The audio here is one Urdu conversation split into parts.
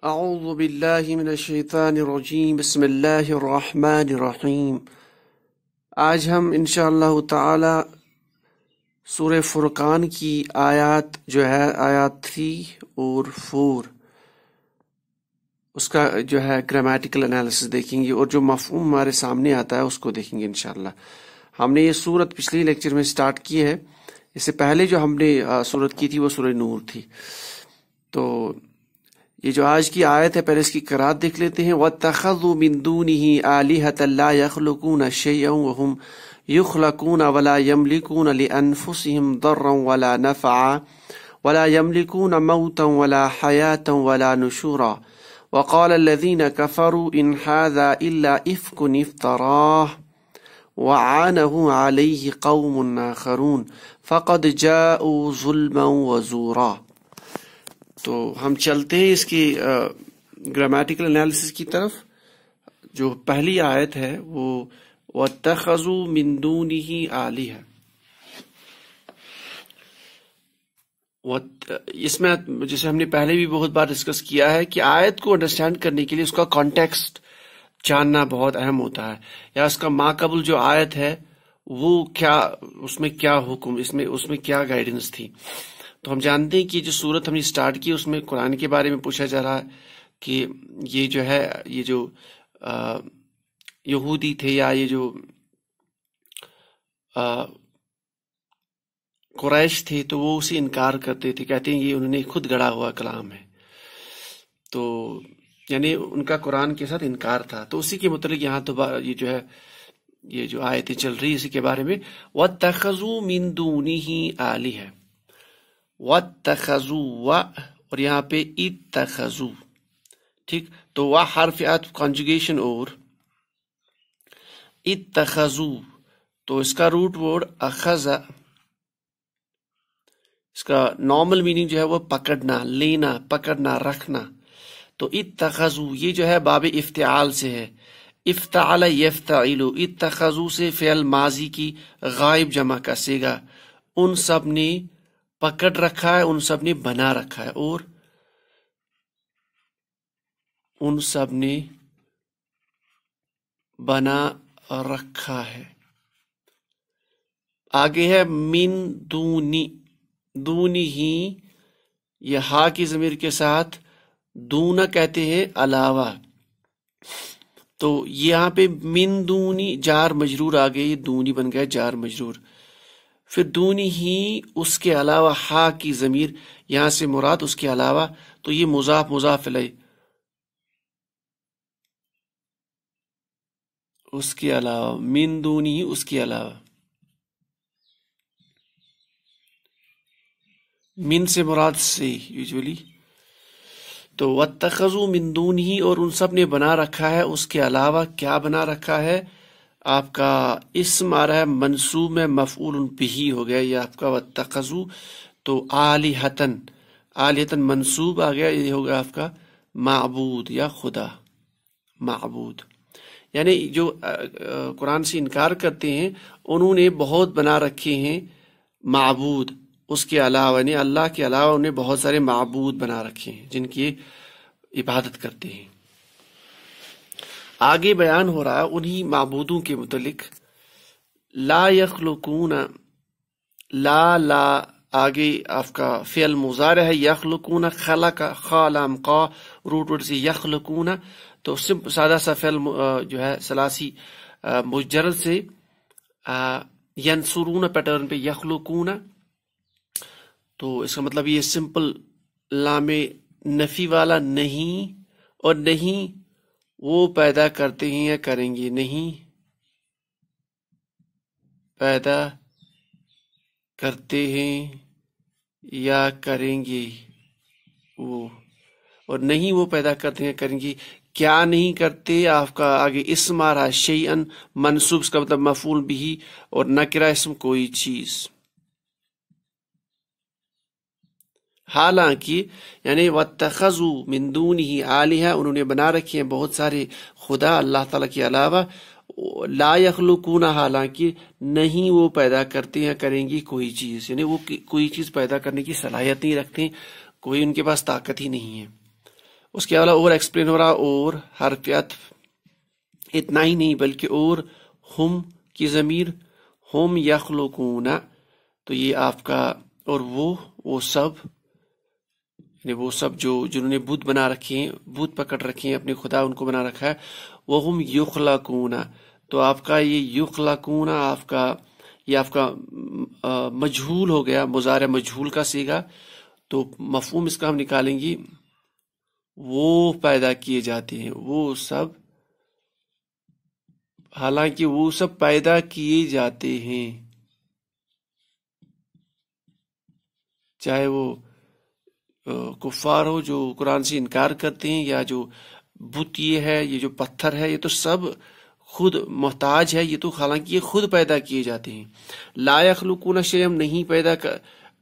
اعوذ باللہ من الشیطان الرجیم بسم اللہ الرحمن الرحیم۔ آج ہم انشاءاللہ تعالی سورہ فرقان کی آیات جو ہے آیات 3 اور 4 اس کا جو ہے گرامیٹیکل انالیسس دیکھیں گے، اور جو مفہوم ہمارے سامنے آتا ہے اس کو دیکھیں گے انشاءاللہ۔ ہم نے یہ سورت پچھلی لیکچر میں سٹارٹ کی ہے، اس سے پہلے جو ہم نے سورت کی تھی وہ سورہ نور تھی۔ تو یہ جو آج کی آیت ہے پہلے اس کی قرات دیکھ لیتے ہیں۔ وَاتَّخَذُوا مِن دُونِهِ آلِهَةً لَا يَخْلُقُونَ شَيْئًا وَهُمْ يُخْلَقُونَ وَلَا يَمْلِكُونَ لِأَنفُسِهِمْ ضَرًّا وَلَا نَفْعًا وَلَا يَمْلِكُونَ مَوْتًا وَلَا حَيَاةً وَلَا نُشُورًا وَقَالَ الَّذِينَ كَفَرُوا إِنْ هَذَا إِلَّا إِفْكٌ افْتَرَاهُ وَعَانَهُ عَلَيْهِ قَوْمٌ آخَرُونَ فَقَدْ جَاءُوا ظُلْمًا وَزُورًا۔ تو ہم چلتے ہیں اس کی گرامیٹیکل انالیسس کی طرف۔ جو پہلی آیت ہے وہ وَاتَّخَذُوا مِن دُونِهِ آلِهَةً، اس میں جسے ہم نے پہلے بھی بہت بار ڈسکس کیا ہے کہ آیت کو انڈرسٹینڈ کرنے کے لیے اس کا کانٹیکسٹ جاننا بہت اہم ہوتا ہے، یا اس کا ماقبل جو آیت ہے وہ کیا، اس میں کیا حکم، اس میں کیا گائیڈنس تھی۔ تو ہم جانتے ہیں کہ جو صورت ہم نے سٹارٹ کی اس میں قرآن کے بارے میں پوچھا جا رہا ہے کہ یہ جو ہے یہ جو یہودی تھے یا یہ جو قریش تھے تو وہ اسے انکار کرتے تھے، کہتے ہیں یہ انہوں نے خود گڑا ہوا کلام ہے، تو یعنی ان کا قرآن کے ساتھ انکار تھا۔ تو اسی کے متعلق یہاں تو یہ جو ہے یہ جو آیتیں چل رہی اسی کے بارے میں۔ وَاتَّخَذُوا مِن دُونِهِ آلِهَةً، وَاتَّخَذُوا اور یہاں پہ اتَّخَذُوا، ٹھیک، تو وہ حرف عطف کنجوگیشن اور اتَّخَذُوا، تو اس کا روٹ ورڈ اخذ، اس کا نارمل میننگ جو ہے وہ پکڑنا، لینا، پکڑنا، رکھنا۔ تو اتَّخَذُوا یہ جو ہے باب افتعال سے ہے، افتعل یفتعل، اتَّخَذُوا سے فعل ماضی کی غائب جمع کا صیغہ، ان سب نے پکڑ رکھا ہے، ان سب نے بنا رکھا ہے، اور ان سب نے بنا رکھا ہے۔ آگے ہے من دونی، دونی ہی، یہ ہا کی ضمیر کے ساتھ دونا کہتے ہیں علاوہ، تو یہاں پہ من دونی جار مجرور آگے، یہ دونی بن گیا جار مجرور، پھر دونی ہی اس کے علاوہ، ہا کی ضمیر یہاں سے مراد اس کے علاوہ، تو یہ مضاف مضاف الیہ، اس کے علاوہ، من دونی ہی اس کے علاوہ، من سے مراد سے یوزولی، تو واتخذوا من دونہ، اور ان سب نے بنا رکھا ہے اس کے علاوہ، کیا بنا رکھا ہے؟ آپ کا اسم آ رہا ہے منصوب میں مفعول بہ ہو گیا، یہ آپ کا واتخذوا، تو آلہتن، آلہتن منصوب آ گیا، یہ ہوگا آپ کا معبود یا خدا، معبود، یعنی جو قرآن سے انکار کرتے ہیں انہوں نے بہت بنا رکھے ہیں معبود اس کے علاوہ، یعنی اللہ کے علاوہ انہیں بہت سارے معبود بنا رکھے ہیں جن کی عبادت کرتے ہیں۔ آگے بیان ہو رہا ہے انہی معبودوں کے متعلق، لا یخلقون، لا آگے آپ کا فعل مضارع ہے، یخلقون، خلق، خالام قا روٹ ورڈ سے یخلقون، تو سادہ سا فعل جو ہے ثلاثی مجرد سے ینصرون پیٹرن پہ یخلقون، تو اس کا مطلب یہ سمپل لام نفی والا نہیں، اور نہیں وہ پیدا کرتے ہیں یا کریں گے، نہیں پیدا کرتے ہیں یا کریں گے وہ، اور نہیں وہ پیدا کرتے ہیں کریں گے، کیا نہیں کرتے؟ آپ کا آگے اسم آ رہا ہے شیئن منصوب، اس کا مطلب مفعول بھی، اور نکرہ اسم کوئی چیز، حالانکہ یعنی واتخذوا من دونہ آلہہ، انہوں نے بنا رکھے ہیں بہت سارے خدا اللہ تعالیٰ کے علاوہ، لا یخلقون، حالانکہ نہیں وہ پیدا کرتے ہیں کریں گی کوئی چیز، یعنی وہ کوئی چیز پیدا کرنے کی صلاحیت نہیں رکھتے، کوئی ان کے پاس طاقت ہی نہیں ہے، اس کے علاوہ اور ایکسپلین ہو رہا اور حرف عطف، اتنا ہی نہیں بلکہ اور ہم کی ضمیر، ہم یخلقون، تو یہ آپ کا، اور وہ سب، یعنی وہ سب جنہوں نے بت بنا رکھے ہیں، بت پکڑ رکھے ہیں اپنے خدا، ان کو بنا رکھا ہے، وہم یخلقون، تو آپ کا یہ یخلقون یہ آپ کا مجہول ہو گیا، مضارع مجہول کا صیغہ، تو مفہوم اس کا ہم نکالیں گے وہ پیدا کیے جاتے ہیں، وہ سب، حالانکہ وہ سب پیدا کیے جاتے ہیں، چاہے وہ کفار ہو جو قرآن سے انکار کرتے ہیں، یا جو بت یہ ہے، یہ جو پتھر ہے، یہ تو سب خود محتاج ہے، یہ تو حالانکہ یہ خود پیدا کیے جاتے ہیں، لا یخلقون شیئا، نہیں پیدا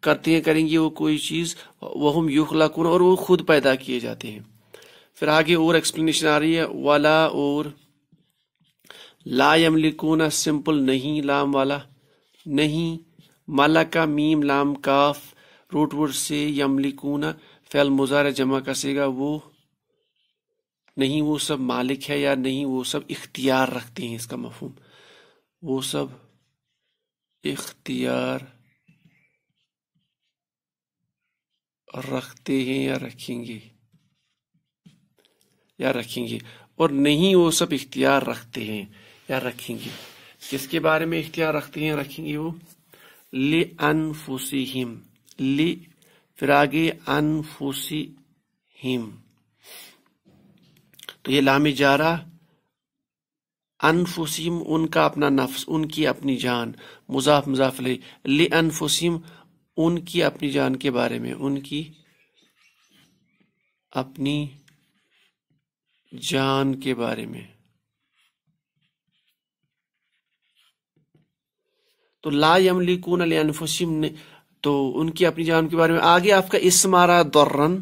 کرتے ہیں، کریں گے وہ کوئی چیز، وہم یخلقون، اور وہ خود پیدا کیے جاتے ہیں۔ پھر آگے اور ایکسپلینیشن آ رہی ہے، ولا، اور لا یملکون، سمپل نہیں، لام والا نہیں، ملکا، میم لام کاف، روٹ ورڈ سے، یملکون فعل مضارع جمع کا صیغہ، وہ نہیں وہ سب مالک ہے، یا نہیں وہ سب اختیار رکھتے ہیں، اس کا مفہوم وہ سب اختیار رکھتے ہیں یا رکھیں گے، اور نہیں وہ سب اختیار رکھتے ہیں یا رکھیں گے، کس کے بارے میں اختیار رکھتے ہیں یا رکھیں گے؟ وہ لِأَنفُسِهِمْ، پھر آگے انفسہم، تو یہ لام جارہ، انفسہم ان کا اپنا نفس، ان کی اپنی جان، مضاف مضاف الیہ، لِأَنفُسِهِمْ ان کی اپنی جان کے بارے میں، ان کی اپنی جان کے بارے میں، تو لا یملکون لانفسہم، تو ان کی اپنی جان کے بارے میں۔ آگے آپ کا اسم آ رہا ضرن،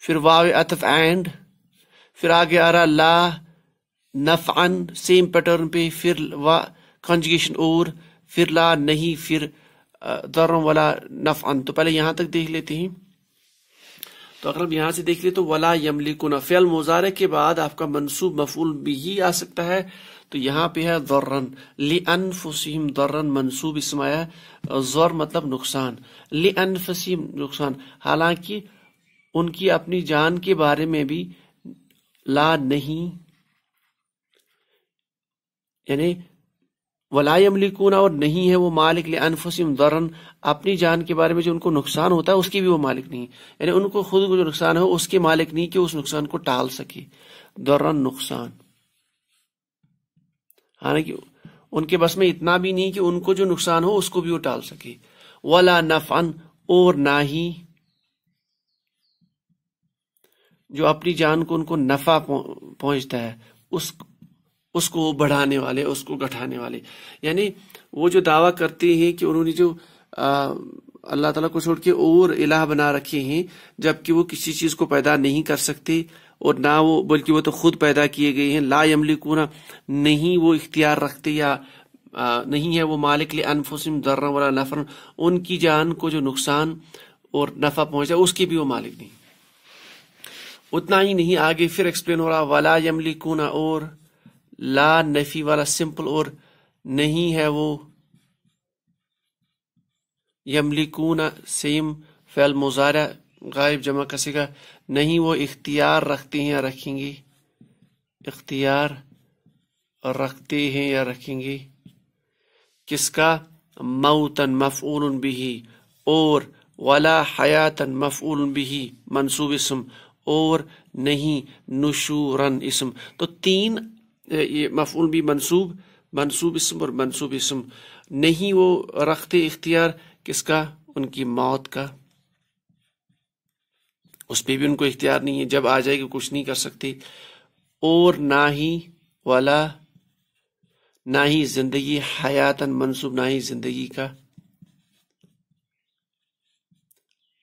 پھر واو عطف اینڈ، پھر آگے آ رہا لا نفعن، سیم پیٹرن پہ، پھر کنجگیشن اور، پھر لا نہیں، پھر ضرن ولا نفعن۔ تو پہلے یہاں تک دیکھ لیتے ہیں، تو اگر ہم یہاں سے دیکھ لیں تو ولا یملکون، فعل مضارع کے بعد آپ کا منصوب مفعول بھی آ سکتا ہے، تو یہاں پہ ہے ضرن، لِأَنفُسِهِمْ ضرن، منصوب اسم آیا، ضر مطلب نقصان، لِأَنفُسِهِمْ نقصان، حالانکہ ان کی اپنی جان کے بارے میں بھی لا نہیں، یعنی ولا یملکون، اور نہیں ہے وہ مالک، لِأَنفُسِهِمْ ضرن، اپنی جان کے بارے میں جو ان کو نقصان ہوتا ہے اس کی بھی وہ مالک نہیں، یعنی ان کو خود کو جو نقصان ہو اس کے مالک نہیں کہ اس نقصان کو ٹال سکے، ضرن نقصان، حالانکہ ان کے بس میں اتنا بھی نہیں کہ ان کو جو نقصان ہو اس کو بھی وہ ٹال سکے، ولا نفعن، اور نہ ہی جو اپنی جان کو ان کو نفع پہنچتا ہے اس کو بڑھانے والے، اس کو گھٹانے والے، یعنی وہ جو دعویٰ کرتے ہیں کہ انہوں نے جو اللہ تعالیٰ کو چھوڑ کے اور الہ بنا رکھے ہیں، جبکہ وہ کسی چیز کو پیدا نہیں کر سکتے، اور نہ وہ، بلکہ وہ تو خود پیدا کیے گئے ہیں، لا یملکون نہیں وہ اختیار رکھتے یا نہیں ہے وہ مالک، لانفسہم ضرا ولا نفعا ان کی جان کو جو نقصان اور نفع پہنچا اس کی بھی وہ مالک نہیں۔ اتنا ہی نہیں، آگے پھر ایکسپلین ہو رہا ولا یملکون، اور لا نفی والا سمپل، اور نہیں ہے وہ یملکون سیم فعل مضارع غائب جمع کا صیغہ، نہیں وہ اختیار رکھتے ہیں یا رکھیں گے، اختیار رکھتے ہیں یا رکھیں گے، کس کا؟ موتن مفعول بھی، اور ولا حیاتن مفعول بھی منصوب اسم، اور نہیں نشورن اسم، تو تین یہ مفعول بھی منصوب اسم اور منصوب اسم، نہیں وہ رکھتے اختیار کس کا؟ ان کی موت کا، اس پہ بھی ان کو اختیار نہیں ہے، جب آ جائے گا کچھ نہیں کر سکتے، اور نہ ہی ولا، نہ ہی زندگی، حیاتن منصوب، نہ ہی زندگی کا،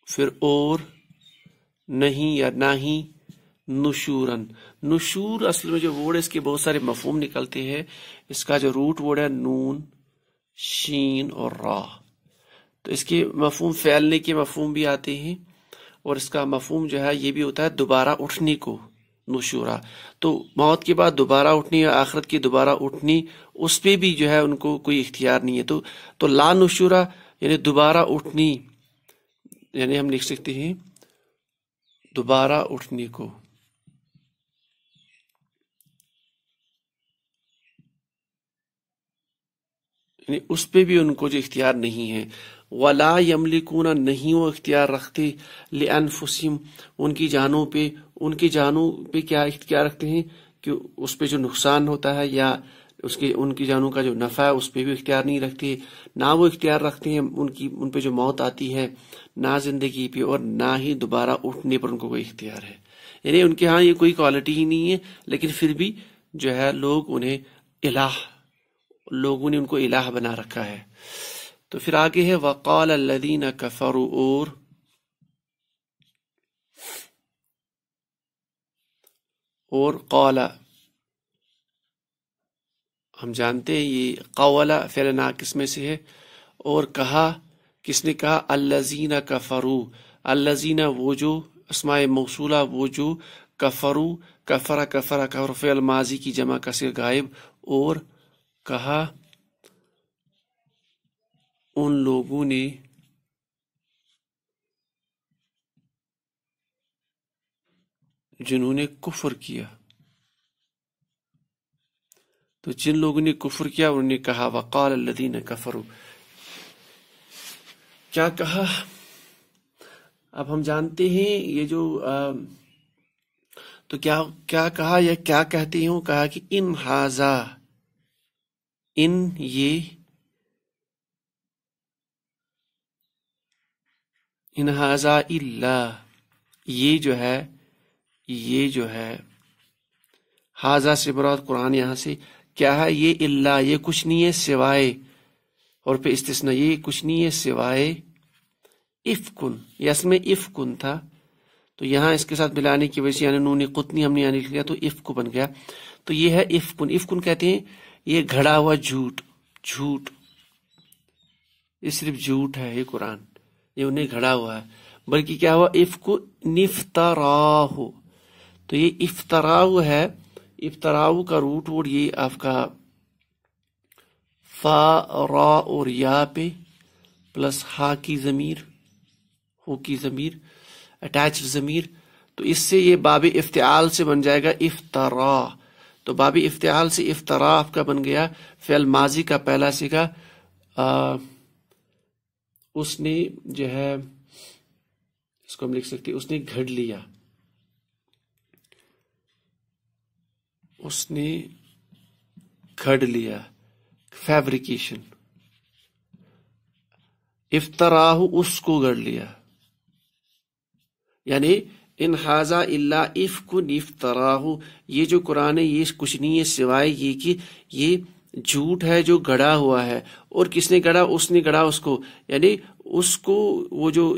پھر اور نہیں یا نہ ہی نشورن، نشور اصل میں جو ورڈ ہے اس کے بہت سارے مفہوم نکلتے ہیں، اس کا جو روٹ ورڈ ہے نون شین اور را، تو اس کے مفہوم پھیلنے کے مفہوم بھی آتے ہیں، اور اس کا مفہوم جو ہے یہ بھی ہوتا ہے دوبارہ اٹھنے کو، نشورا. تو موت کے بعد دوبارہ اٹھنی یا آخرت کی دوبارہ اٹھنی، اس پہ بھی جو ہے ان کو کوئی اختیار نہیں ہے. تو لا نشورا یعنی دوبارہ اٹھنی، یعنی ہم لکھ سکتے ہیں دوبارہ اٹھنے کو. یعنی اس پہ بھی ان کو جو اختیار نہیں ہے. ولا یملکون، نہیں وہ اختیار رکھتے، لانفسہم، ان کی جانوں پہ کیا اختیار رکھتے ہیں کہ اس پہ جو نقصان ہوتا ہے یا ان کی جانوں کا جو نفع ہے اس پہ بھی اختیار نہیں رکھتے. نہ وہ اختیار رکھتے ہیں ان پہ جو موت آتی ہے، نہ زندگی پہ، اور نہ ہی دوبارہ اٹھنے پر ان کو کوئی اختیار ہے. یعنی ان کے ہاں یہ کوئی کوالٹی ہی نہیں ہے، لیکن پھر بھی جو ہے لوگوں نے ان کو الہ بنا رکھا ہے. تو پھر آگے ہے وقال الذین کفروا، اور قال، ہم جانتے ہیں یہ قول فعل ناقص میں سے ہے. اور کہا، کس نے کہا؟ الذین کفروا، الذین وہ جو، اسماء موصولہ وہ جو، کفروا، کفر فعل ماضی کی جمع کا صیغہ غائب. اور کہا ان لوگوں نے، جنہوں نے کفر کیا. تو جن لوگوں نے کفر کیا انہوں نے کہا وقال الذین کفروا، کیا کہا؟ اب ہم جانتے ہیں یہ جو تو کیا کہا یا کیا کہتے ہیں؟ کہا کہ ان ھذا، ان ھذا الا، یہ جو ہے ھذا سے مراد قرآن یہاں سے کیا ہے؟ یہ الا، یہ کچھ نہیں ہے سوائے، اور پہ استثناء، یہ کچھ نہیں ہے سوائے افکن، یہ اس میں افکن تھا تو یہاں اس کے ساتھ ملانے کی وجہ سے یعنی نون قطنی ہم نے یعنی لکھ لیا تو افک بن گیا. تو یہ ہے افکن. افکن کہتے ہیں یہ گھڑا ہوا جھوٹ، یہ صرف جھوٹ ہے. یہ قرآن یہ انہیں گھڑا ہوا ہے، بلکہ کیا ہوا؟ افک نفتراہ. تو یہ افتراء ہے، افتراء کا روٹ ورڈ یہ آپ کا فا، را اور یا پہ پلس ہا کی ضمیر، ہو کی ضمیر، اٹیچ ضمیر. تو اس سے یہ باب افتعال سے بن جائے گا افترا. تو باب افتعال سے افترا آپ کا بن گیا فعل ماضی کا پہلا صیغہ. اس نے جو ہے اس کو ہم لکھ سکتے اس نے گھڑ لیا، اس نے گھڑ لیا، فیبریکیشن. افتراہ اس کو گھڑ لیا، یعنی ان ھذا الا افک افتراہ، یہ جو قرآن ہے یہ کچھ نہیں ہے سوائے یہ کہ یہ جھوٹ ہے جو گڑا ہوا ہے. اور کس نے گڑا؟ اس نے گڑا اس کو، یعنی اس کو وہ جو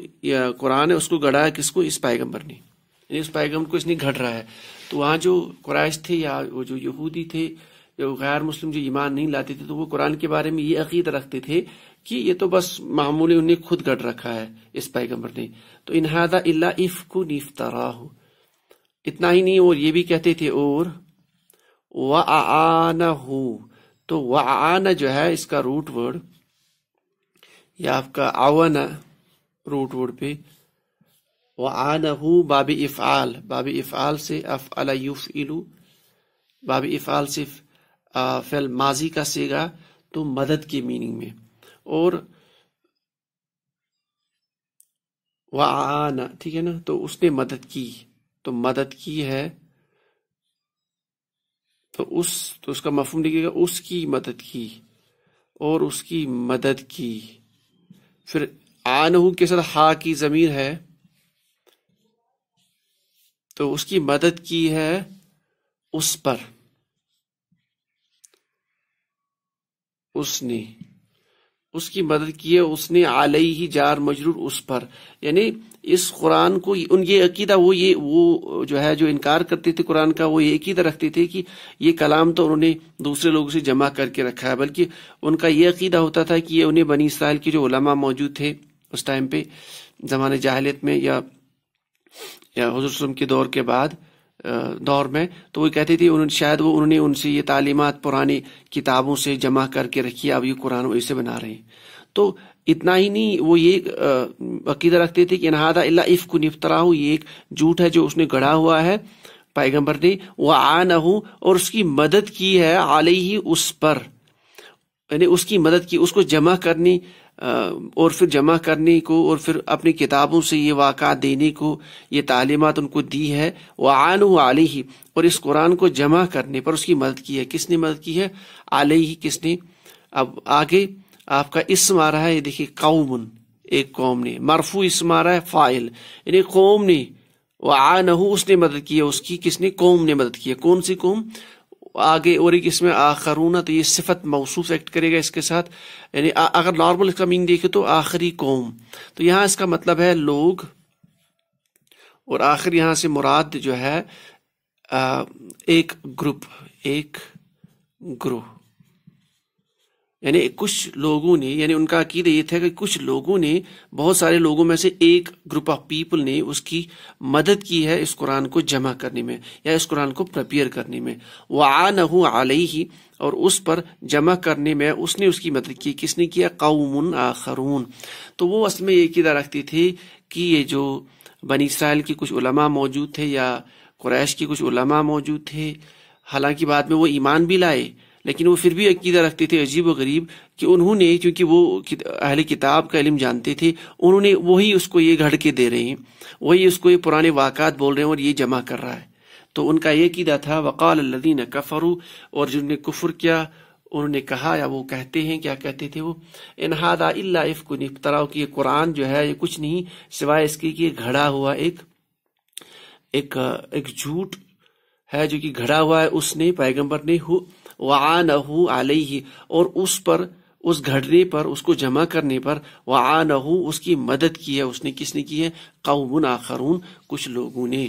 قرآن ہے اس کو گڑا ہے کس کو؟ اس پیغمبر نے، یعنی اس پیغمبر کو اس نے گھڑ رہا ہے. تو وہاں جو قریش تھے یا وہ جو یہودی تھے، جو غیر مسلم جو ایمان نہیں لاتے تھے، تو وہ قرآن کے بارے میں یہ عقیدہ رکھتے تھے کہ یہ تو بس معمولی انہیں خود گڑ رکھا ہے اس پیغمبر نے. تو ان ھذا الا افک افتراہ، اتنا ہی نہیں، اور یہ بھی کہتے تھے اور وَأَعَانَهُ. تو وَأَعَانَ جو ہے اس کا روٹ ورڈ یا آپ کا عَوَنَ روٹ ورڈ پہ وَأَعَانَهُ باب افعال، باب افعال سے افعل یفعل، باب افعال سے فعل ماضی کا صیغہ تو مدد کے میننگ میں. اور وَأَعَانَ، ٹھیک ہے نا، تو اس نے مدد کی، تو مدد کی ہے تو اس کا مفہوم لکھے گا اس کی مدد کی، اور اس کی مدد کی. پھر آنہو کے ساتھ ہا کی ضمیر ہے تو اس کی مدد کی ہے اس پر، اس نے اس کی مدد کی ہے، اس نے علیہ جار مجرور اس پر. یعنی اس قرآن کو یہ عقیدہ وہ جو ہے جو انکار کرتے تھے قرآن کا، وہ یہ عقیدہ رکھتے تھے کہ یہ کلام تو انہوں نے دوسرے لوگوں سے جمع کر کے رکھا ہے، بلکہ ان کا یہ عقیدہ ہوتا تھا کہ یہ انہیں بنی اسرائیل کے جو علماء موجود تھے اس ٹائم پہ زمانے جاہلیت میں یا یا حضور صلی اللہ علیہ وسلم کے دور کے بعد دور میں، تو وہ کہتے تھے شاید انہوں نے ان سے یہ تعلیمات پرانی کتابوں سے جمع کر کے رکھی، اب یہ قرآن ویسے بنا رہے ہیں۔ تو اتنا ہی نہیں، وہ یہ عقیدہ رکھتے تھے کہ ان ھذا الا افک افتراہ، یہ ایک جھوٹ ہے جو اس نے گڑھا ہوا ہے پیغمبر نے، وعانہ، اور اس کی مدد کی ہے، علیہ، اس پر، یعنی اس کی مدد کی، اس کو جمع کرنی اور پھر جمع کرنے کو اور پھر اپنی کتابوں سے یہ واقعات دینے کو، یہ تعلیمات ان کو دی ہے، وعانہ علیہ، اور اس قرآن کو جمع کرنے پر اس کی مدد کی ہے۔ کس نے مدد کی ہے؟ علیہ، کس نے؟ اب آگے آپ کا اسم آ رہا ہے، یہ دیکھیے قوم، ایک قوم نے، مرفوع اسم آ رہا ہے فاعل، یعنی قوم نے، وعانہ، اس نے مدد کی ہے اس کی، کس نے؟ قوم نے مدد کی ہے۔ کون سی قوم؟ آگے اور ایک اس میں آخرون، تو یہ صفت موصوف ایکٹ کرے گا اس کے ساتھ، یعنی اگر نارمل اس کا میننگ دیکھے تو آخری قوم، تو یہاں اس کا مطلب ہے لوگ، اور آخر یہاں سے مراد جو ہے ایک گروپ، ایک گروہ، یعنی کچھ لوگوں نے، یعنی ان کا عقیدہ یہ تھا کہ کچھ لوگوں نے، بہت سارے لوگوں میں سے ایک گروپ آف پیپل نے اس کی مدد کی ہے اس قرآن کو جمع کرنے میں یا اس قرآن کو پریپیئر کرنے میں، وعانہ علیہ، اور اس پر جمع کرنے میں اس نے اس کی مدد کی۔ کس نے کیا؟ قوم آخرون۔ تو وہ اصل میں یہ عقیدہ رکھتے تھے کہ یہ جو بنی اسرائیل کے کچھ علماء موجود تھے یا قریش کے کچھ علماء موجود تھے، حالانکہ بعد میں وہ ایمان بھی لائے، لیکن وہ پھر بھی عقیدہ رکھتے تھے عجیب و غریب کہ انہوں نے، کیونکہ وہ اہل کتاب کا علم جانتے تھے، انہوں نے وہی اس کو یہ گھڑ کے دے رہے ہیں، وہی اس کو یہ پرانے واقعات بول رہے ہیں اور یہ جمع کر رہا ہے۔ تو ان کا یہ عقیدہ تھا۔ وقال الذین کفروا، اور جن نے کفر کیا انہوں نے کہا، یا وہ کہتے ہیں، کیا کہتے تھے وہ؟ ان ھذا الا افک افتراہ، کہ یہ قرآن جو ہے یہ کچھ نہیں سوائے اس کے کہ گھڑا ہوا ایک جھوٹ ہے جو کہ گھڑا ہوا ہے اس نے، پیغمبر نے، وعانہ علیہ، اور اس پر، اس گھڑنے پر، اس کو جمع کرنے پر، وعانہ، اس کی مدد کی ہے اس نے۔ کس نے کی ہے؟ قوم آخرون، کچھ لوگوں نے۔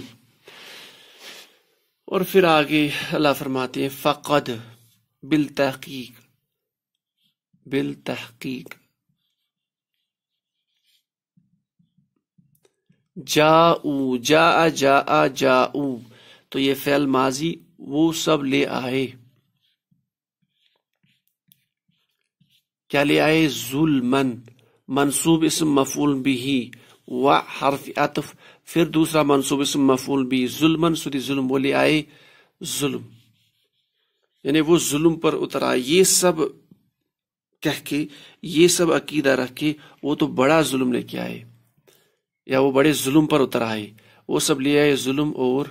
اور پھر آگے اللہ فرماتے ہیں فقد، بالتحقیق، بالتحقیق، جاؤ، جاء، جاء، جاؤ، تو یہ فعل ماضی، وہ سب لے آئے، کیا لے آئے؟ ظلمن، منصوب اسم مفعول بھی، و حرف عطف، پھر دوسرا منصوب اسم مفعول بھی، ظلمن، سودی ظلم، وہ لے آئے ظلم، یعنی وہ ظلم پر اتر آئے۔ یہ سب کہہ کے، یہ سب عقیدہ رکھ کے وہ تو بڑا ظلم لے کے آئے، یا وہ بڑے ظلم پر اتر آئے، وہ سب لے آئے ظلم۔ اور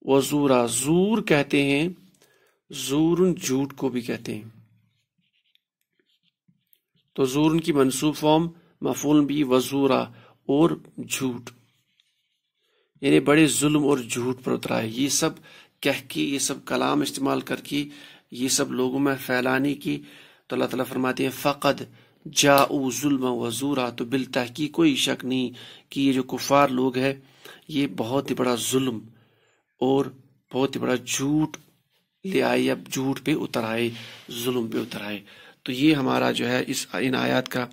وزورا، زور کہتے ہیں، زورن جھوٹ کو بھی کہتے ہیں، تو زورن کی منصوب فارم مفعول بھی وزورا، اور جھوٹ، یعنی بڑے ظلم اور جھوٹ پر اترا ہے۔ یہ سب کہہ کے، یہ سب کلام استعمال کر کے، یہ سب لوگوں میں پھیلانے کی، تو اللہ تعالیٰ فرماتے ہیں فقد جاؤ ظلم و زورا، تو بالتحقیق کوئی شک نہیں کہ یہ جو کفار لوگ ہیں یہ بہت ہی بڑا ظلم اور بہت ہی بڑا جھوٹ لے آئے، یا جھوٹ پہ اتر آئے، ظلم پہ اتر آئے۔ تو یہ ہمارا جو ہے ان آیات کا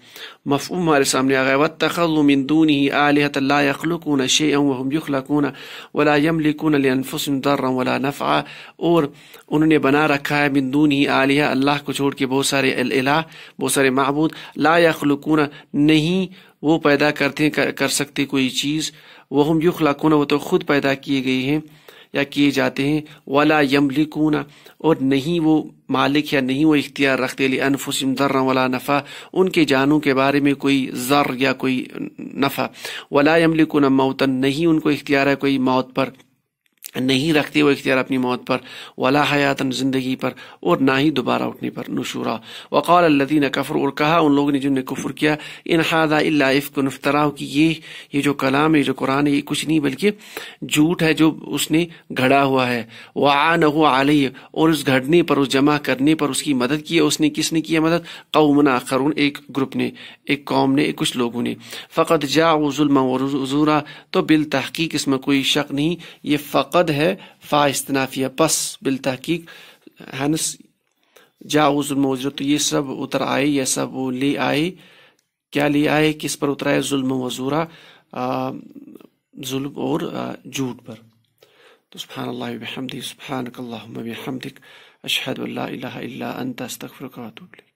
مفہوم ہمارے سامنے آ گیا۔ وَاتَّخَذُوا مِن دُونِهِ آلِهَةً لَا يَخْلُقُونَ شَيْئًا وَهُمْ يُخْلَقُونَ وَلَا يَمْلِكُونَ لِأَنفُسِهِمْ ضَرًّا وَلَا نَفْعًا، اور انہوں نے بنا رکھا ہے من دونه آلہہ، اللہ کو چھوڑ کے بہت سارے الہ، بہت سارے معبود، لا يخلقون، نہیں وہ پیدا کرتے کر سکتے کوئی چیز، وَهُمْ يُخْلَقُونَ، وہ تو خود پیدا کیے گئے ہیں یا کیے جاتے ہیں، ولا یملکون، اور نہیں وہ مالک یا نہیں وہ اختیار رکھتے، لانفسہم ضرا ولا نفع، ان کے جانوں کے بارے میں کوئی ضر یا کوئی نفع، ولا یملکون موتا، نہیں ان کو اختیار ہے کوئی موت پر، نہیں رکھتے وہ اختیار اپنی موت پر، ولا حیاتن، زندگی پر، اور نہ ہی دوبارہ اٹھنے پر، نشورا۔ وقال الذین کفروا، اور کہا ان لوگوں نے جن نے کفر کیا، ان ھذا الا افک افتراہ، کہ یہ جو کلام ہے، جو قرآن ہے، یہ کچھ نہیں بلکہ جھوٹ ہے جو اس نے گھڑا ہوا ہے، وعانہ علیہ، اور اس گھڑنے پر، اس جمع کرنے پر اس کی مدد کی ہے اس نے۔ کس نے کی ہے مدد؟ قوم آخرون، ایک گروپ نے، ایک قوم نے، کچھ لوگوں نے۔ فقد جاءوا ظلما وزورا، تو بالتحقیق اس میں کوئی شک نہیں، یہ فقد ہے فا استنافیہ، پس بالتحقیق، ہنس جاؤ ظلم و زورا، تو یہ سب اتر آئے، یہ سب وہ لے آئے، کیا لے آئے، کس پر اتر آئے؟ ظلم و زورا، ظلم اور جھوٹ پر. تو سبحان اللہ بحمدہ، سبحانک اللہم بحمدک، اشہد ان لا الہ الا انت، استغفرک و اتوب الیک.